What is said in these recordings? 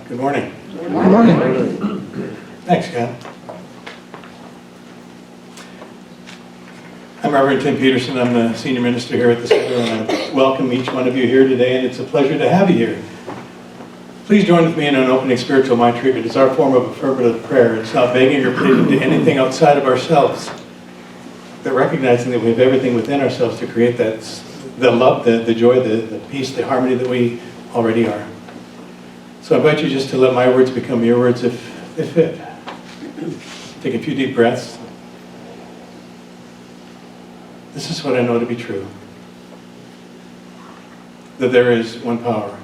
Good morning. Good morning. Thanks, Ken. I'm Rev Tim Peterson. I'm the senior minister here at the center, and I welcome each one of you here today, and it's a pleasure to have you here. Please join with me in an opening spiritual mind treatment. It's our form of affirmative prayer. It's not begging or pleading to anything outside of ourselves, but recognizing that we have everything within ourselves to create that, the love, the joy, the peace, the harmony that we already are. So I invite you just to let my words become your words if they fit. Take a few deep breaths. This is what I know to be true. That there is one power.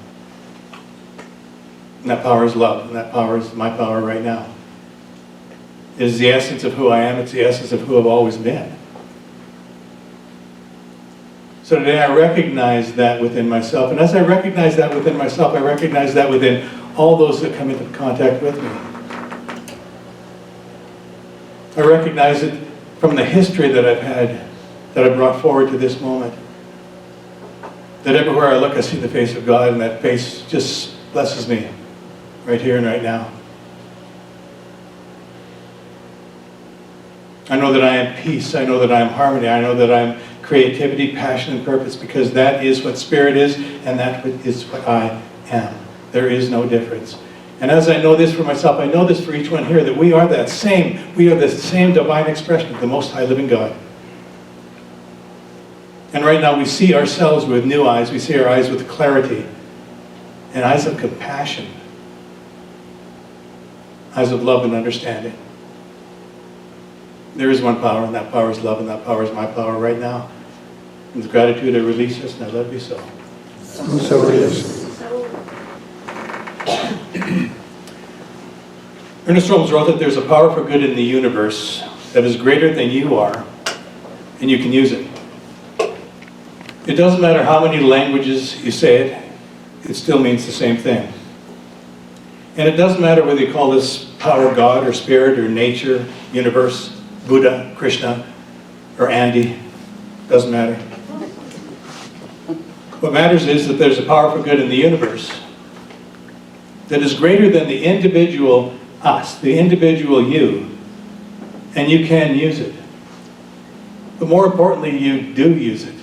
And that power is love. And that power is my power right now. It is the essence of who I am. It's the essence of who I've always been. So today I recognize that within myself. And as I recognize that within myself, I recognize that within all those that come into contact with me. I recognize it from the history that I've had, that I brought forward to this moment. That everywhere I look, I see the face of God, and that face just blesses me right here and right now. I know that I am peace. I know that I am harmony. I know that I am creativity, passion, and purpose, because that is what spirit is, and that is what I am. There is no difference. And as I know this for myself, I know this for each one here, that we are the same divine expression of the Most High Living God. And right now we see ourselves with new eyes. We see our eyes with clarity and eyes of compassion, eyes of love and understanding. There is one power, and that power is love, and that power is my power right now. And with gratitude I release this, and I love you so. So it is. Ernest Holmes wrote that there's a power for good in the universe that is greater than you are, and you can use it. It doesn't matter how many languages you say it, it still means the same thing. And it doesn't matter whether you call this power God or spirit or nature, universe, Buddha, Krishna, or Andy. Doesn't matter. What matters is that there's a power for good in the universe that is greater than the individual us, the individual you, and you can use it. But more importantly, you do use it.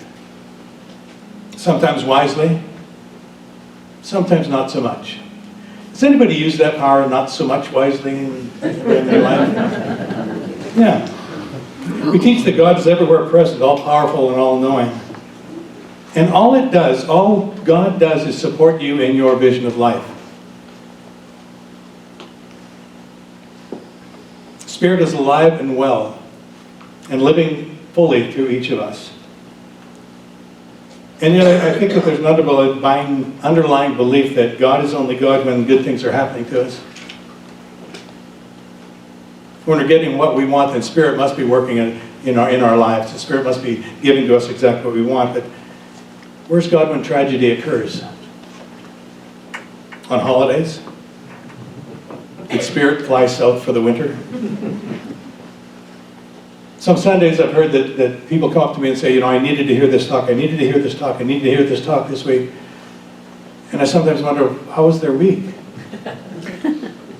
Sometimes wisely, sometimes not so much. Has anybody used that power not so much wisely in their life? Yeah. We teach that God is everywhere present, all powerful and all knowing. And all God does is support you in your vision of life. Spirit is alive and well and living fully through each of us. And yet I think that there's an underlying belief that God is only God when good things are happening to us. When we're getting what we want, then Spirit must be working in our lives. The Spirit must be giving to us exactly what we want. But where's God when tragedy occurs? On holidays? Did Spirit fly south for the winter? Some Sundays I've heard that people come up to me and say, I needed to hear this talk, I needed to hear this talk, I needed to hear this talk this week. And I sometimes wonder, how was their week?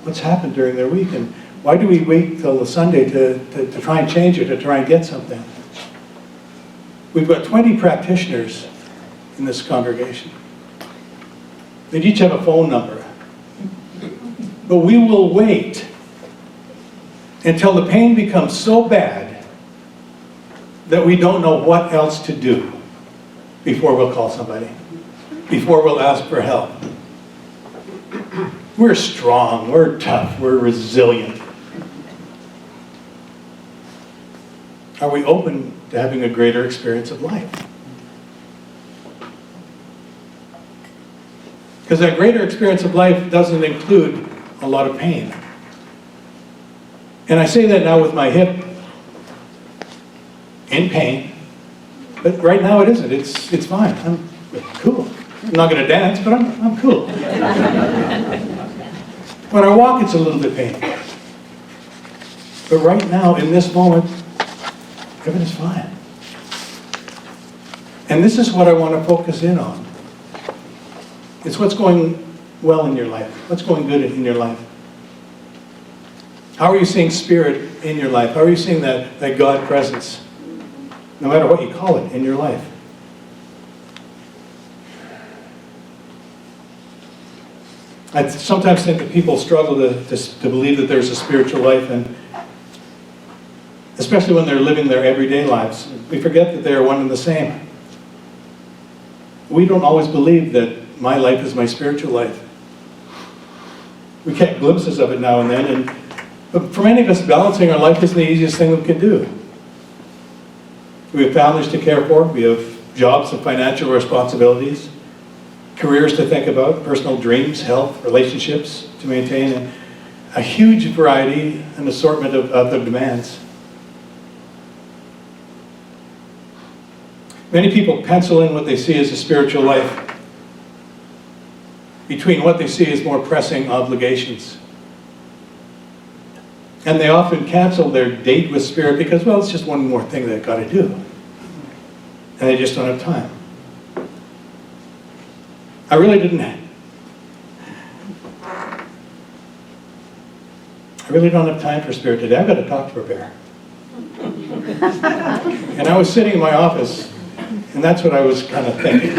What's happened during their week? And why do we wait till the Sunday to try and change it, to try and get something? We've got 20 practitioners in this congregation. They each have a phone number. But we will wait until the pain becomes so bad that we don't know what else to do before we'll call somebody, before we'll ask for help. We're strong, we're tough, we're resilient. Are we open to having a greater experience of life? Because that greater experience of life doesn't include a lot of pain. And I say that now with my hip in pain, but right now it isn't. It's fine. I'm cool. I'm not going to dance, but I'm cool. When I walk, it's a little bit painful. But right now, in this moment, everything's fine. And this is what I want to focus in on. It's what's going well in your life? What's going good in your life? How are you seeing Spirit in your life? How are you seeing that God presence, no matter what you call it, in your life? I sometimes think that people struggle to believe that there's a spiritual life, and especially when they're living their everyday lives. We forget that they are one and the same. We don't always believe that my life is my spiritual life. We get glimpses of it now and then, but for many of us, balancing our life isn't the easiest thing we can do. We have families to care for, we have jobs and financial responsibilities, careers to think about, personal dreams, health, relationships to maintain, and a huge variety and assortment of other demands. Many people pencil in what they see as a spiritual life between what they see as more pressing obligations. And they often cancel their date with Spirit because, well, it's just one more thing they've got to do. And they just don't have time. I really don't have time for Spirit today. I've got to talk to prepare. And I was sitting in my office, and that's what I was kind of thinking.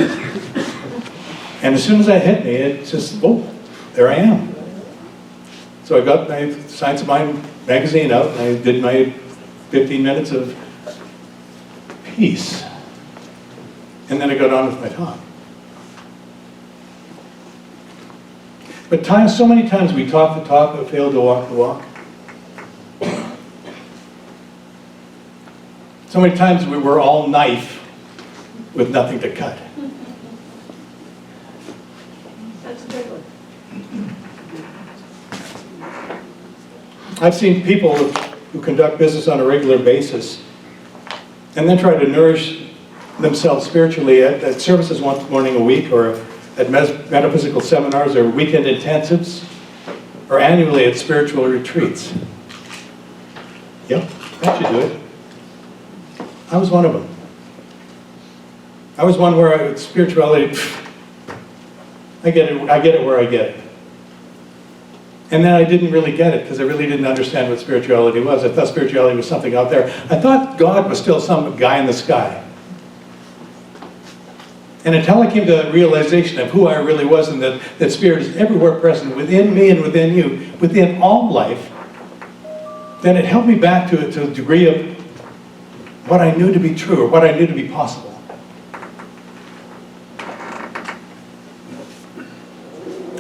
And as soon as that hit me, it just, oh, there I am. So I got my Science of Mind magazine out, and I did my 15 minutes of peace. And then I got on with my talk. But so many times we talk the talk, but fail to walk the walk. So many times we were all knife with nothing to cut. That's a good one. I've seen people who conduct business on a regular basis and then try to nourish themselves spiritually at services once morning a week, or at metaphysical seminars, or weekend intensives, or annually at spiritual retreats. Yep, that should do it. I was one of them. I was one where spirituality, I get it where I get it. And then I didn't really get it because I really didn't understand what spirituality was. I thought spirituality was something out there. I thought God was still some guy in the sky. And until I came to the realization of who I really was, and that Spirit is everywhere present, within me and within you, within all life, then it helped me back to a degree of what I knew to be true, or what I knew to be possible.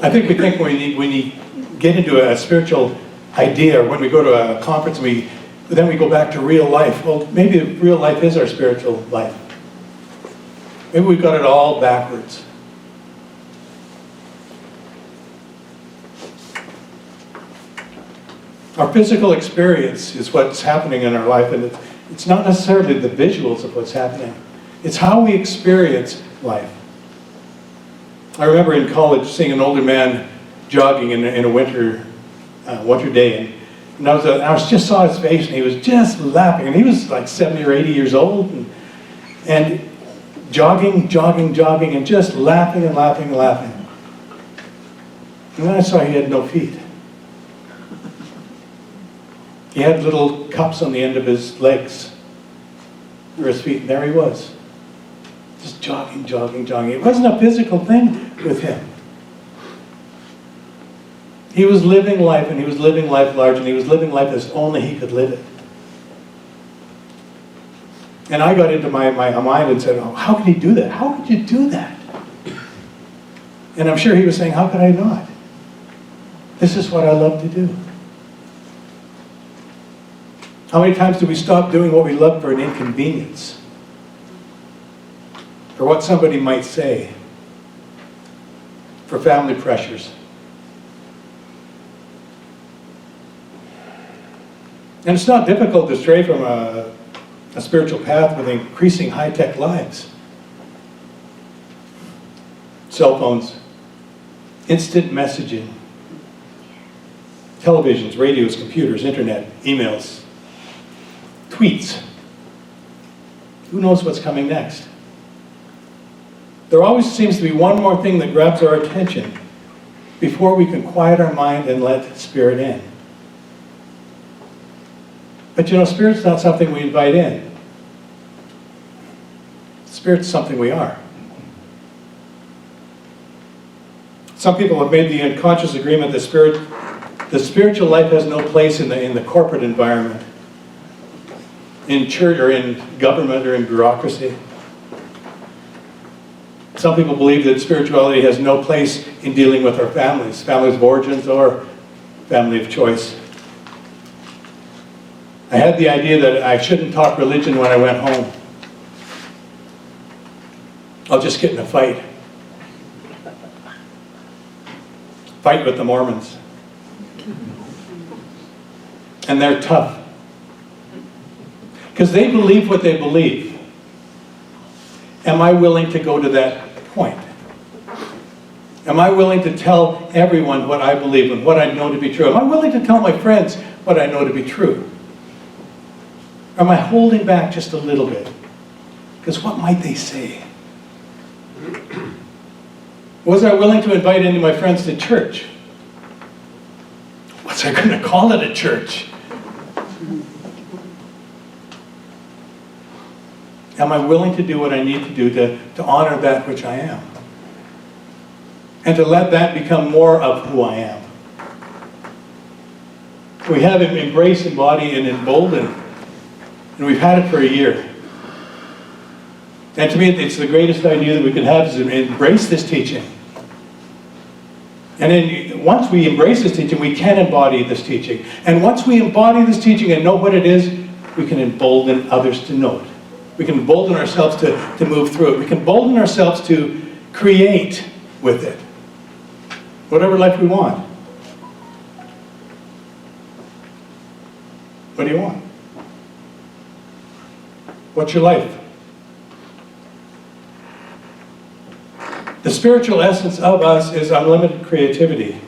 I think we think when we get into a spiritual idea, or when we go to a conference, then we go back to real life. Well, maybe real life is our spiritual life. Maybe we've got it all backwards. Our physical experience is what's happening in our life, and it's not necessarily the visuals of what's happening. It's how we experience life. I remember in college seeing an older man jogging in a winter day, and I just saw his face, and he was just laughing, and he was like 70 or 80 years old, and jogging, and just laughing and laughing and laughing. And then I saw he had no feet. He had little cups on the end of his legs, or his feet, and there he was. Just jogging. It wasn't a physical thing with him. He was living life, and he was living life large, and he was living life as only he could live it. And I got into my mind and said, oh, how could he do that? How could you do that? And I'm sure he was saying, how could I not? This is what I love to do. How many times do we stop doing what we love for an inconvenience? For what somebody might say? For family pressures? And it's not difficult to stray from a spiritual path with increasing high-tech lives. Cell phones, instant messaging, televisions, radios, computers, internet, emails, tweets. Who knows what's coming next? There always seems to be one more thing that grabs our attention before we can quiet our mind and let Spirit in. But you know, Spirit's not something we invite in. Spirit's something we are. Some people have made the unconscious agreement that the spiritual life has no place in the corporate environment, in church or in government or in bureaucracy. Some people believe that spirituality has no place in dealing with our families of origins or family of choice. I had the idea that I shouldn't talk religion when I went home. I'll just get in a fight. Fight with the Mormons. And they're tough. Because they believe what they believe. Am I willing to go to that point? Am I willing to tell everyone what I believe and what I know to be true? Am I willing to tell my friends what I know to be true? Am I holding back just a little bit? Because what might they say? Was I willing to invite any of my friends to church? What's I going to call it a church? Am I willing to do what I need to do to honor that which I am? And to let that become more of who I am? We have embrace, embody, and embolden. And we've had it for a year. And to me, it's the greatest idea that we can have is to embrace this teaching. And then once we embrace this teaching, we can embody this teaching. And once we embody this teaching and know what it is, we can embolden others to know it. We can embolden ourselves to move through it. We can embolden ourselves to create with it. Whatever life we want. What do you want? What's your life? The spiritual essence of us is unlimited creativity.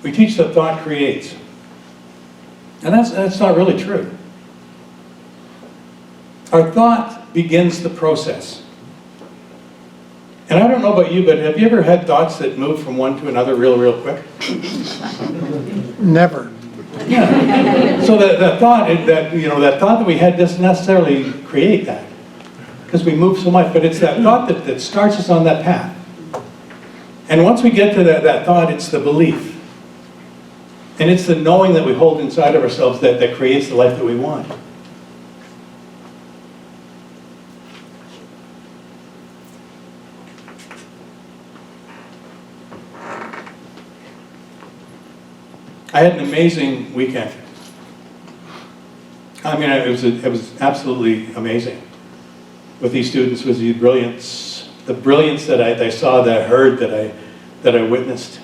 We teach that thought creates. And that's not really true. Our thought begins the process. And I don't know about you, but have you ever had thoughts that move from one to another real quick? Never. Yeah. So that thought that we had doesn't necessarily create that. Because we move so much, but it's that thought that starts us on that path. And once we get to that thought, it's the belief. And it's the knowing that we hold inside of ourselves that creates the life that we want. I had an amazing weekend. I mean, it was absolutely amazing. With these students, was the brilliance that I saw, that I heard, that I witnessed.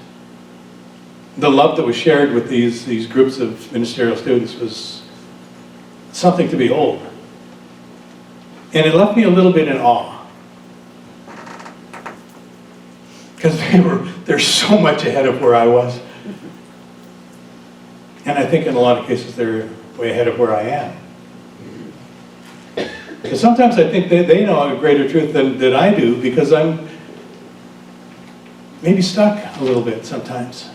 The love that was shared with these groups of ministerial students was something to behold. And it left me a little bit in awe. Because they're so much ahead of where I was. And I think in a lot of cases they're way ahead of where I am. Because sometimes I think they know a greater truth than I do, because I'm maybe stuck a little bit sometimes.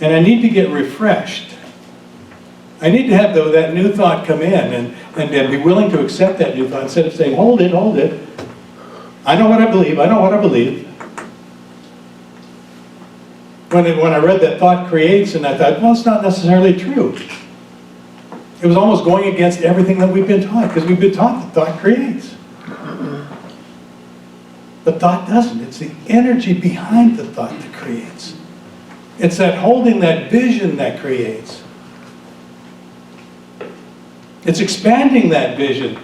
And I need to get refreshed. I need to have that new thought come in and be willing to accept that new thought instead of saying, hold it. I know what I believe. When I read that thought creates, and I thought, well, it's not necessarily true. It was almost going against everything that we've been taught, because we've been taught that thought creates. But thought doesn't. It's the energy behind the thought that creates. It's that holding that vision that creates. It's expanding that vision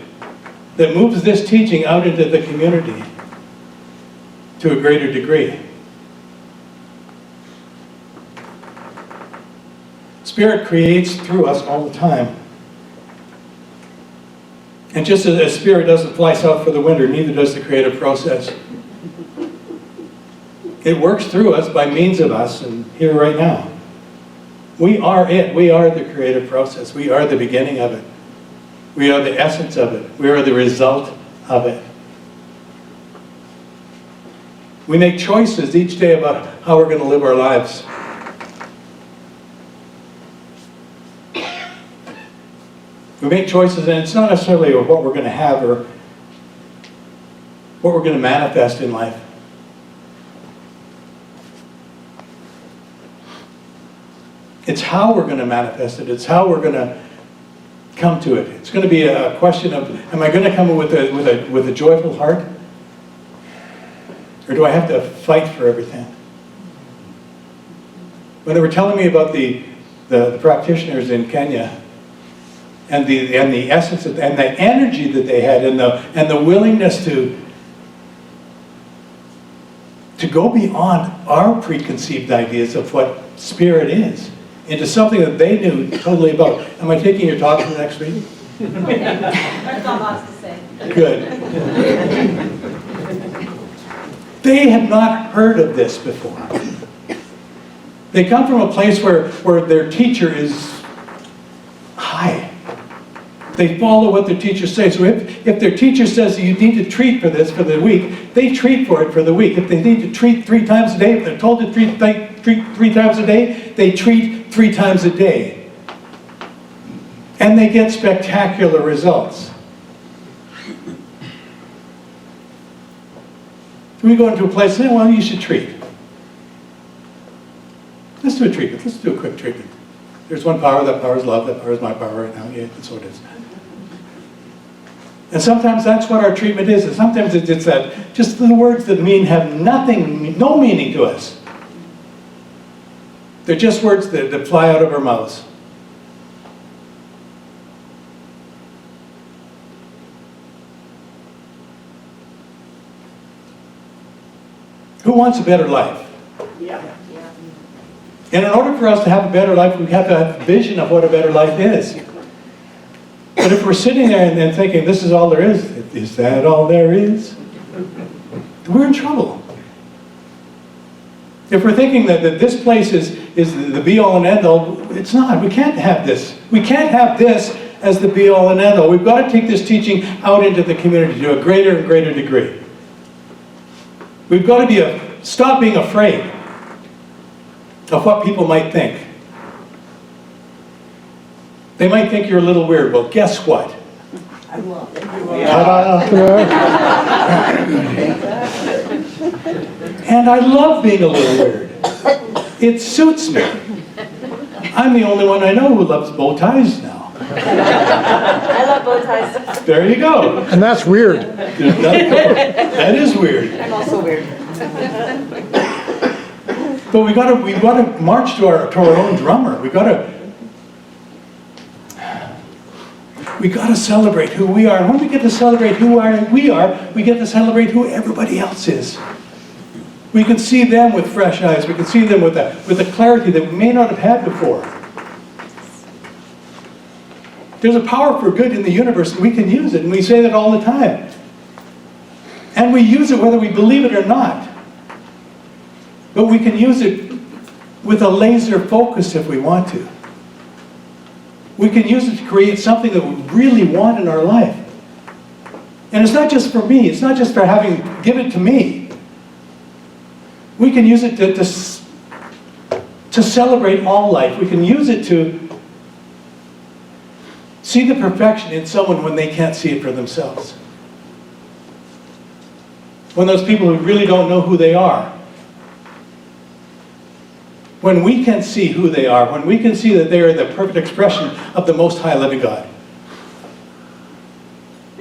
that moves this teaching out into the community to a greater degree. Spirit creates through us all the time. And just as Spirit doesn't fly south for the winter, neither does the creative process. It works through us by means of us, and here right now. We are it. We are the creative process. We are the beginning of it. We are the essence of it. We are the result of it. We make choices each day about how we're going to live our lives. We make choices, and it's not necessarily what we're going to have or what we're going to manifest in life. It's how we're going to manifest it. It's how we're going to come to it. It's going to be a question of, am I going to come with a joyful heart? Or do I have to fight for everything? When they were telling me about the practitioners in Kenya, and the essence of, and the energy that they had, and the willingness to go beyond our preconceived ideas of what spirit is, into something that they knew totally about. Am I taking your talk for next week? I've got lots to say. Good. They had not heard of this before. They come from a place where their teacher is high. They follow what their teacher says. So if their teacher says you need to treat for this for the week, they treat for it for the week. If they need to treat 3 times a day, if they're told to treat 3 times a day, they treat 3 times a day. And they get spectacular results. We go into a place and say, well, you should treat. Let's do a treatment. Let's do a quick treatment. There's one power, that power is love, that power is my power right now. Yeah, that's what it is. And sometimes that's what our treatment is. And sometimes it's that, just the words that have nothing, no meaning to us. They're just words that fly out of our mouths. Who wants a better life? Yeah. And in order for us to have a better life, we have to have a vision of what a better life is. But if we're sitting there and thinking, this is all there is that all there is? We're in trouble. If we're thinking that this place is the be-all and end-all, it's not. We can't have this. We can't have this as the be-all and end-all. We've got to take this teaching out into the community to a greater and greater degree. We've got to stop being afraid of what people might think. They might think you're a little weird. Well, guess what? I love it. And I love being a little weird. It suits me. I'm the only one I know who loves bow ties now. I love bow ties. There you go. And that's weird. That is weird. I'm also weird. But we got to march to our own drummer. We got to celebrate who we are. And when we get to celebrate who we are, we get to celebrate who everybody else is. We can see them with fresh eyes. We can see them with a clarity that we may not have had before. There's a power for good in the universe, and we can use it, and we say that all the time. And we use it whether we believe it or not. But we can use it with a laser focus if we want to. We can use it to create something that we really want in our life. And it's not just for me. It's not just for give it to me. We can use it to celebrate all life. We can use it to see the perfection in someone when they can't see it for themselves. When those people who really don't know who they are. When we can see who they are, when we can see that they are the perfect expression of the Most High Living God,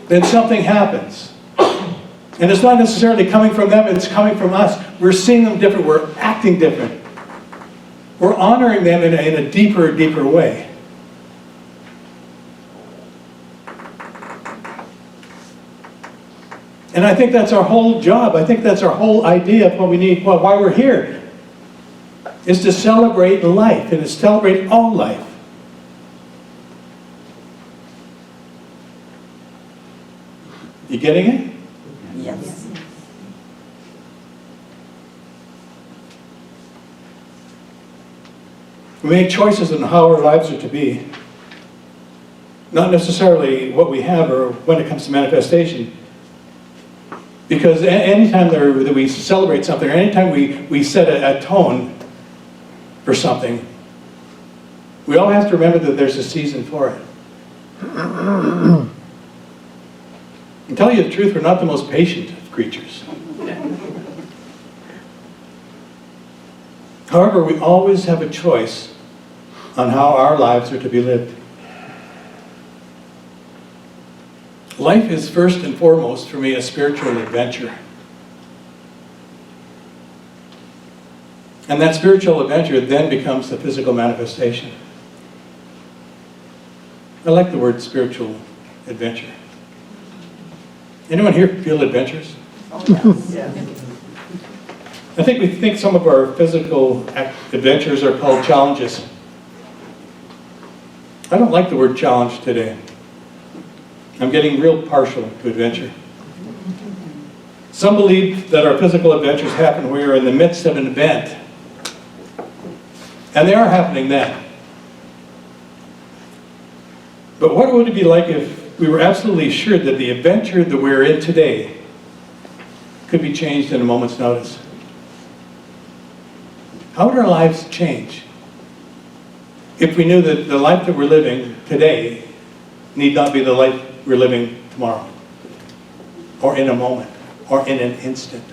then something happens. And it's not necessarily coming from them, it's coming from us. We're seeing them different, we're acting different. We're honoring them in a deeper, deeper way. And I think that's our whole job. I think that's our whole idea of what we need, why we're here. Is to celebrate life, and to celebrate all life. You getting it? Yes. We make choices on how our lives are to be. Not necessarily what we have or when it comes to manifestation. Because anytime that we celebrate something, or anytime we set a tone for something, we all have to remember that there's a season for it. And tell you the truth, we're not the most patient of creatures. However, we always have a choice on how our lives are to be lived. Life is first and foremost, for me, a spiritual adventure. And that spiritual adventure then becomes the physical manifestation. I like the word spiritual adventure. Anyone here feel adventurous? Oh, yes. Yeah. I think we think some of our physical adventures are called challenges. I don't like the word challenge today. I'm getting real partial to adventure. Some believe that our physical adventures happen when we are in the midst of an event. And they are happening then. But what would it be like if we were absolutely assured that the adventure that we're in today could be changed in a moment's notice? How would our lives change if we knew that the life that we're living today need not be the life we're living tomorrow, or in a moment, or in an instant?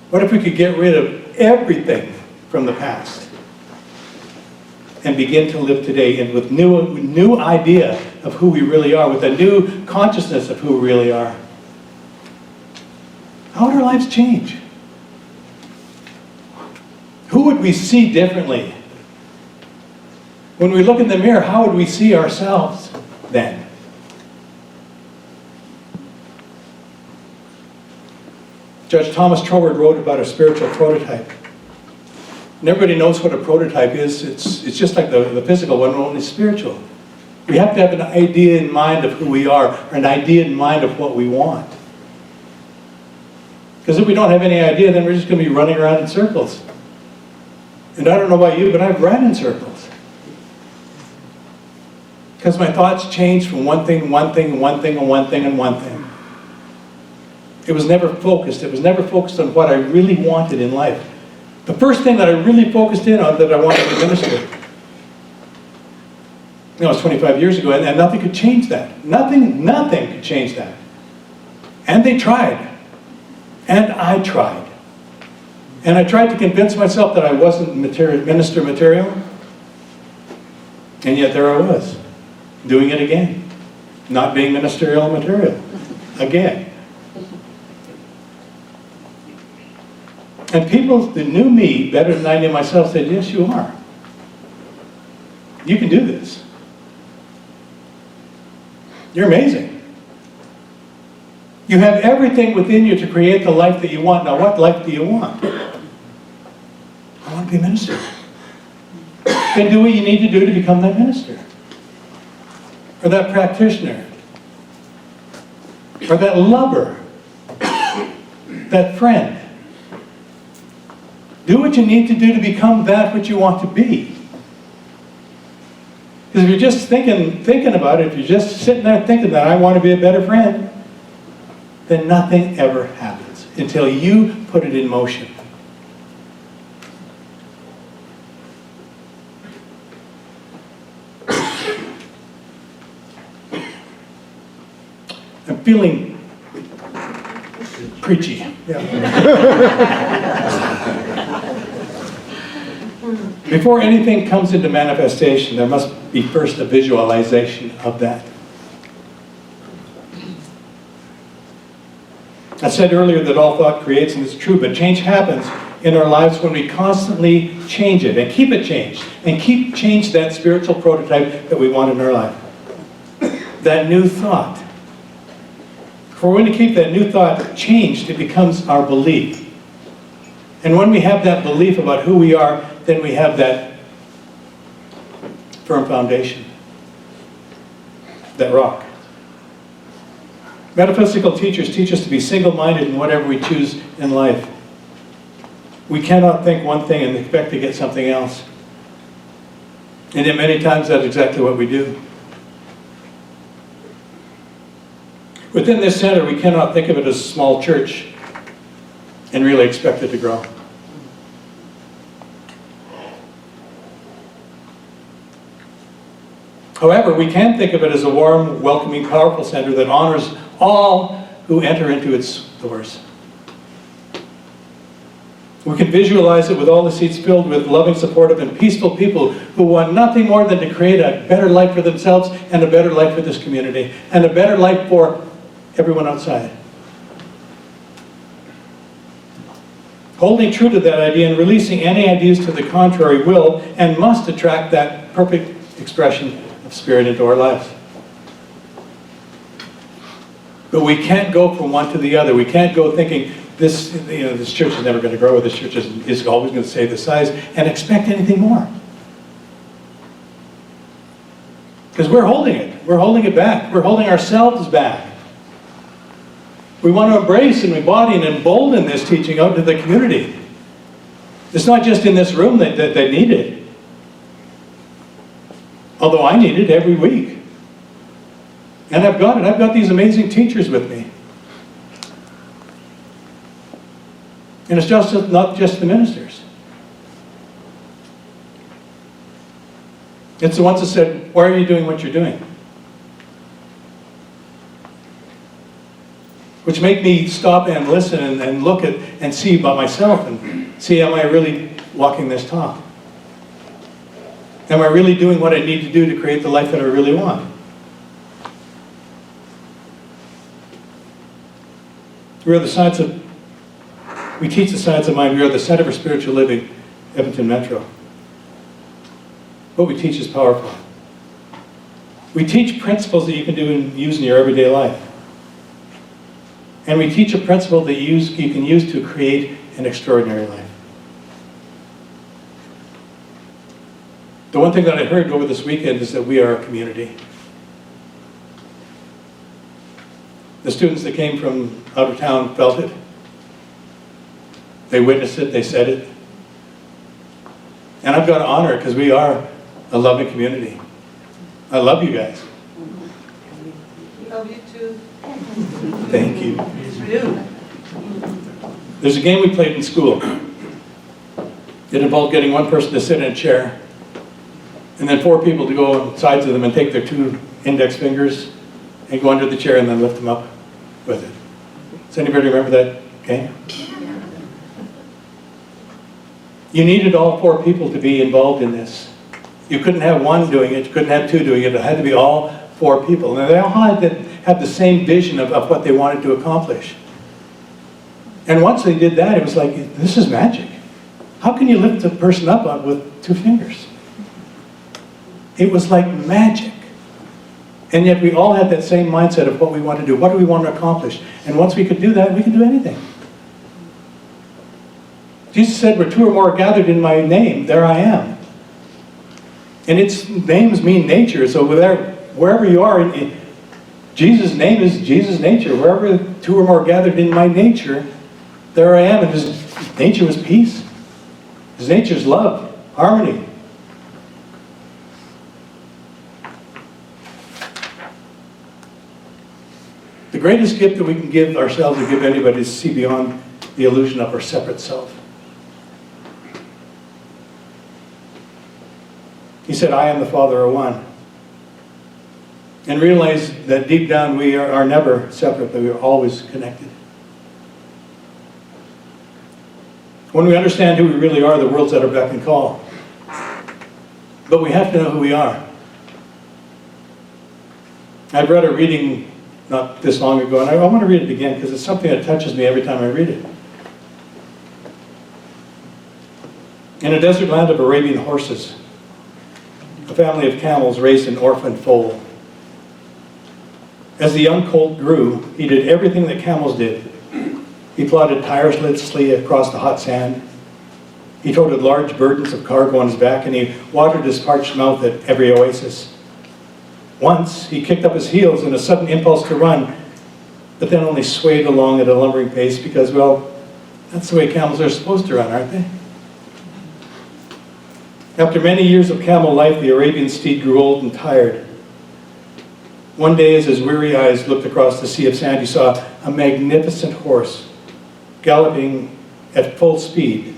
What if we could get rid of everything from the past and begin to live today, and with new idea of who we really are, with a new consciousness of who we really are? How would our lives change? Who would we see differently? When we look in the mirror, how would we see ourselves then? Judge Thomas Troward wrote about a spiritual prototype. And everybody knows what a prototype is. It's just like the physical one, only spiritual. We have to have an idea in mind of who we are, or an idea in mind of what we want. Because if we don't have any idea, then we're just going to be running around in circles. And I don't know about you, but I've run in circles. Because my thoughts changed from one thing, one thing, and one thing, and one thing, and one thing. It was never focused. It was never focused on what I really wanted in life. The first thing that I really focused in on that I wanted to minister. It was 25 years ago, and nothing could change that. Nothing could change that. And they tried. And I tried. And I tried to convince myself that I wasn't minister material. And yet there I was, doing it again. Not being ministerial material. Again. And people that knew me better than I knew myself said, yes, you are. You can do this. You're amazing. You have everything within you to create the life that you want. Now, what life do you want? I want to be a minister. Then do what you need to do to become that minister. Or that practitioner. Or that lover. That friend. Do what you need to do to become that which you want to be. Because if you're just thinking about it, if you're just sitting there thinking that I want to be a better friend, then nothing ever happens until you put it in motion. I'm feeling preachy. Before anything comes into manifestation, there must be first a visualization of that. I said earlier that all thought creates, and it's true, but change happens in our lives when we constantly change it, and keep it changed, and keep change that spiritual prototype that we want in our life. That new thought. If we're going to keep that new thought changed, it becomes our belief. And when we have that belief about who we are, then we have that firm foundation. That rock. Metaphysical teachers teach us to be single-minded in whatever we choose in life. We cannot think one thing and expect to get something else. And yet many times that's exactly what we do. Within this center, we cannot think of it as a small church and really expect it to grow. However, we can think of it as a warm, welcoming, powerful center that honors all who enter into its doors. We can visualize it with all the seats filled with loving, supportive, and peaceful people who want nothing more than to create a better life for themselves and a better life for this community and a better life for everyone outside. Holding true to that idea and releasing any ideas to the contrary will and must attract that perfect expression of Spirit into our lives. But we can't go from one to the other. We can't go thinking, this church is never going to grow, this church is always going to stay the size, and expect anything more. Because we're holding it. We're holding it back. We're holding ourselves back. We want to embrace and embody and embolden this teaching out to the community. It's not just in this room that they need it. Although I need it every week. And I've got it. I've got these amazing teachers with me. And it's not just the ministers. It's the ones that said, why are you doing what you're doing? Which make me stop and listen and look at and see by myself and see, am I really walking this talk? Am I really doing what I need to do to create the life that I really want? We teach the science of mind. We are the Center for Spiritual Living, Edmonton-Metro. What we teach is powerful. We teach principles that you can do and use in your everyday life. And we teach a principle that you can use to create an extraordinary life. The one thing that I heard over this weekend is that we are a community. The students that came from out of town felt it. They witnessed it, they said it. And I've got to honor it because we are a loving community. I love you guys. We love you too. Thank you. There's a game we played in school. It involved getting one person to sit in a chair and then 4 people to go on sides of them and take their 2 index fingers and go under the chair and then lift them up with it. Does anybody remember that game? You needed all 4 people to be involved in this. You couldn't have one doing it, you couldn't have 2 doing it, it had to be all 4 people. And they all had to have the same vision of what they wanted to accomplish. And once they did that, it was like, this is magic. How can you lift a person up with 2 fingers? It was like magic. And yet we all had that same mindset of what we want to do, what do we want to accomplish. And once we could do that, we could do anything. Jesus said, where 2 or more are gathered in my name, there I am. And its names mean nature, so wherever you are, Jesus' name is Jesus' nature. Wherever 2 or more are gathered in my nature, there I am. And his nature was peace. His nature is love, harmony. The greatest gift that we can give ourselves or give anybody is to see beyond the illusion of our separate self. He said, I and the Father are one. And realize that deep down we are never separate, but we are always connected. When we understand who we really are, the world's at our beck and call. But we have to know who we are. I've read a reading not this long ago, and I want to read it again because it's something that touches me every time I read it. In a desert land of Arabian horses, a family of camels raised an orphan foal. As the young colt grew, he did everything that camels did. He plodded tirelessly across the hot sand. He toted large burdens of cargo on his back, and he watered his parched mouth at every oasis. Once, he kicked up his heels in a sudden impulse to run, but then only swayed along at a lumbering pace because, well, that's the way camels are supposed to run, aren't they? After many years of camel life, the Arabian steed grew old and tired. One day, as his weary eyes looked across the sea of sand, he saw a magnificent horse galloping at full speed,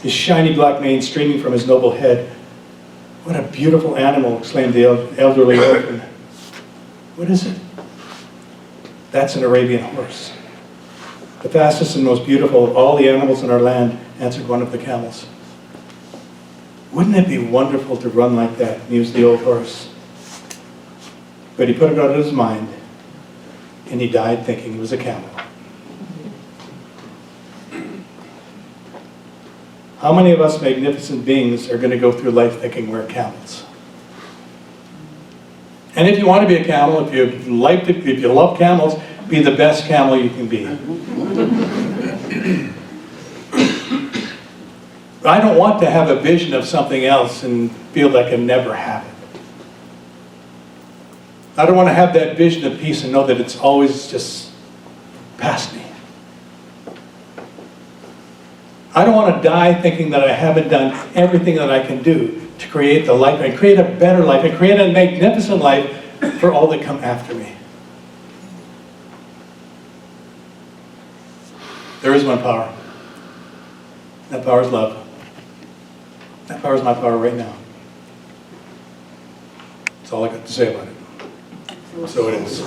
his shiny black mane streaming from his noble head. "What a beautiful animal," exclaimed the elderly orphan. "What is it?" "That's an Arabian horse. The fastest and most beautiful of all the animals in our land," answered one of the camels. "Wouldn't it be wonderful to run like that?" mused the old horse. But he put it out of his mind, and he died thinking he was a camel. How many of us magnificent beings are going to go through life thinking we're camels? And if you want to be a camel, if you love camels, be the best camel you can be. I don't want to have a vision of something else and feel like I can never have it. I don't want to have that vision of peace and know that it's always just past me. I don't want to die thinking that I haven't done everything that I can do to create the life and create a better life and create a magnificent life for all that come after me. There is one power. That power is love. That power is my power right now. That's all I got to say about it. So it is.